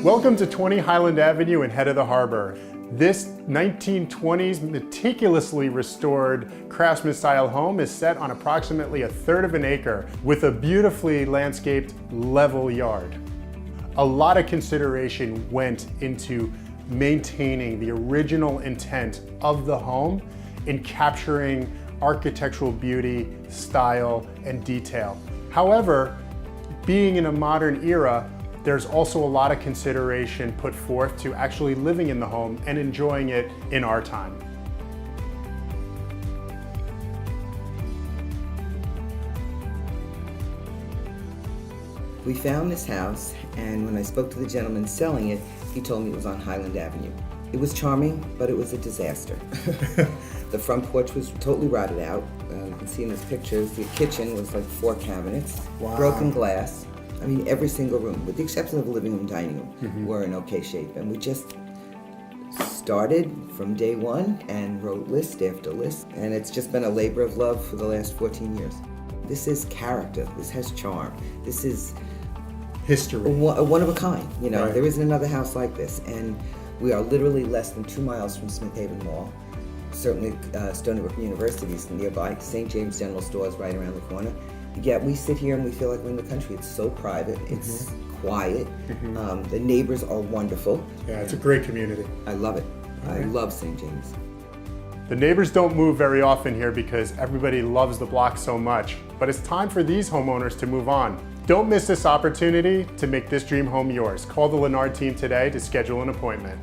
Welcome to 20 Highland Avenue in Head of the Harbor. This 1920s meticulously restored craftsman style home is set on approximately 1/3 of an acre with a beautifully landscaped level yard. A lot of consideration went into maintaining the original intent of the home in capturing architectural beauty, style, and detail. However, being in a modern era, there's also a lot of consideration put forth to actually living in the home and enjoying it in our time. We found this house, and when I spoke to the gentleman selling it, he told me it was on Highland Avenue. It was charming, but it was a disaster. The front porch was totally rotted out. You can see in his pictures, the kitchen was like 4 cabinets, Wow. broken glass. I mean, every single room, with the exception of the living room, dining room, were in okay shape. And we just started from day one and wrote list after list. And it's just been a labor of love for the last 14 years. This is character. This has charm. This is History. one of a kind. You know, Right. There isn't another house like this. And we are literally less than 2 miles from Smithtown Mall. Certainly Stony Brook University is nearby. St. James General Store is right around the corner. Yet we sit here and we feel like we're in the country. It's so private. It's quiet. The neighbors are wonderful. Yeah, it's a great community. I love it. I love St. James. The neighbors don't move very often here because everybody loves the block so much, but it's time for these homeowners to move on. Don't miss this opportunity to make this dream home yours. Call the Lenard Team today to schedule an appointment.